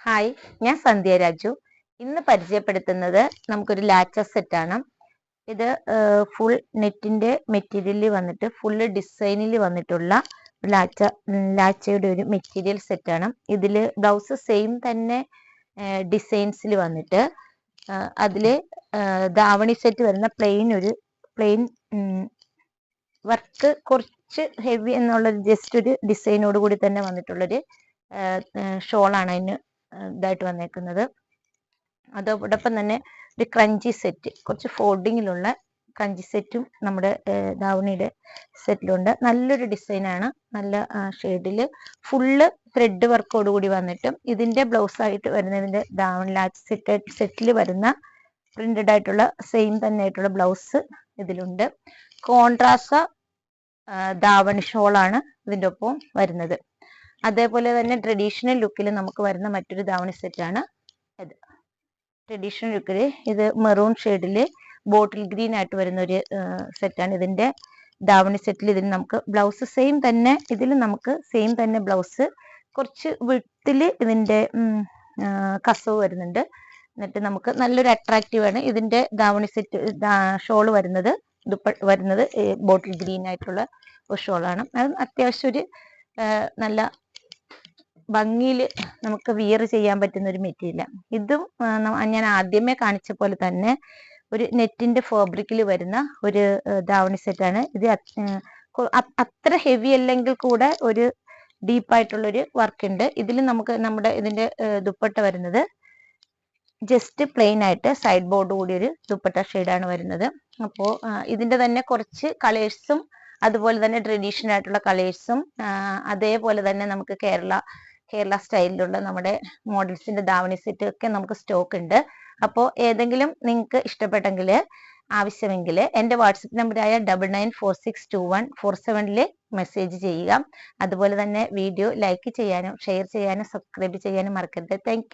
Hi, ഞാൻ സന്ധ്യ രാജു. ഇന്ന് പരിചയപ്പെടുത്തുന്നത് നമുക്കൊരു ലാച്ച സെറ്റാണ്. ഇത് ഫുൾ നെറ്റിന്റെ മെറ്റീരിയലിൽ വന്നിട്ട് ഫുള്ള് ഡിസൈനിൽ വന്നിട്ടുള്ള ലാച്ചയുടെ ഒരു മെറ്റീരിയൽ സെറ്റാണ്. ഇതിൽ ബ്ലൗസ് സെയിം തന്നെ ഡിസൈൻസിൽ വന്നിട്ട് അതിൽ ദാവണി സെറ്റ് വരുന്ന പ്ലെയിൻ വർക്ക് കുറച്ച് ഹെവി എന്നുള്ള ജസ്റ്റ് ഒരു ഡിസൈനോട് കൂടി തന്നെ വന്നിട്ടുള്ളൊരു ഷോളാണ് അതിന് ഇതായിട്ട് വന്നേക്കുന്നത്. അതോടൊപ്പം തന്നെ ഒരു ക്രഞ്ചി സെറ്റ്, കുറച്ച് ഫോൾഡിങ്ങിലുള്ള ക്രഞ്ചി സെറ്റും നമ്മുടെ ദാവണിയുടെ സെറ്റിലുണ്ട്. നല്ലൊരു ഡിസൈനാണ്, നല്ല ഷെയ്ഡിൽ ഫുള്ള് ത്രെഡ് വർക്കോടുകൂടി വന്നിട്ടും ഇതിന്റെ ബ്ലൗസ് ആയിട്ട് വരുന്നതിന്റെ ദാവണി ലാച്ച് സെറ്റിൽ വരുന്ന പ്രിന്റഡ് ആയിട്ടുള്ള സെയിം തന്നെ ആയിട്ടുള്ള ബ്ലൗസ് ഇതിലുണ്ട്. കോൺട്രാസ ദാവണി ഷോളാണ് ഇതിൻ്റെ ഒപ്പം വരുന്നത്. അതേപോലെ തന്നെ ട്രഡീഷണൽ ലുക്കിൽ നമുക്ക് വരുന്ന മറ്റൊരു ദാവണി സെറ്റാണ് ഇത്. ട്രഡീഷണൽ ലുക്കിൽ ഇത് മെറൂൺ ഷെയ്ഡിൽ ബോട്ടിൽ ഗ്രീൻ ആയിട്ട് വരുന്ന ഒരു സെറ്റാണ് ഇതിന്റെ ദാവണി സെറ്റിൽ. ഇതിന് നമുക്ക് ബ്ലൗസ് സെയിം തന്നെ, ഇതിൽ നമുക്ക് സെയിം തന്നെ ബ്ലൗസ് കുറച്ച് വിട്ടിൽ ഇതിന്റെ കസവ് വരുന്നുണ്ട്. എന്നിട്ട് നമുക്ക് നല്ലൊരു അട്രാക്റ്റീവ് ആണ് ഇതിന്റെ ദാവണി സെറ്റ്. ഷോള് വരുന്നത് ബോട്ടിൽ ഗ്രീൻ ആയിട്ടുള്ള ഒരു ഷോളാണ്. അത് അത്യാവശ്യം ഒരു നല്ല ഭംഗിയിൽ നമുക്ക് വിയർ ചെയ്യാൻ പറ്റുന്ന ഒരു മെറ്റീരിയലാണ്. ഇതും ഞാൻ ആദ്യമേ കാണിച്ച പോലെ തന്നെ ഒരു നെറ്റിന്റെ ഫാബ്രിക്കിൽ വരുന്ന ഒരു ദാവണി സെറ്റാണ് ഇത്. അത്ര ഹെവി അല്ലെങ്കിൽ കൂടെ ഒരു ഡീപ്പായിട്ടുള്ളൊരു വർക്ക് ഉണ്ട് ഇതിൽ. നമുക്ക് നമ്മുടെ ഇതിന്റെ ദുപ്പട്ട വരുന്നത് ജസ്റ്റ് പ്ലെയിൻ ആയിട്ട് സൈഡ് ബോർഡ് കൂടി ഒരു ദുപ്പട്ട ഷെയ്ഡാണ് വരുന്നത്. അപ്പോൾ ഇതിന്റെ തന്നെ കുറച്ച് കളേഴ്സും അതുപോലെ തന്നെ ട്രഡീഷണൽ ആയിട്ടുള്ള കളേഴ്സും അതേപോലെ തന്നെ നമുക്ക് കേരള സ്റ്റൈലിലുള്ള നമ്മുടെ മോഡൽസിന്റെ ദാവണി സെറ്റ് ഒക്കെ നമുക്ക് സ്റ്റോക്ക് ഉണ്ട്. അപ്പോൾ ഏതെങ്കിലും നിങ്ങൾക്ക് ഇഷ്ടപ്പെട്ടെങ്കിൽ ആവശ്യമെങ്കിൽ എൻ്റെ വാട്സപ്പ് നമ്പറായ 99462147 മെസ്സേജ് ചെയ്യുക. അതുപോലെ തന്നെ വീഡിയോ ലൈക്ക് ചെയ്യാനും ഷെയർ ചെയ്യാനും സബ്സ്ക്രൈബ് ചെയ്യാനും മറക്കരുത്. താങ്ക്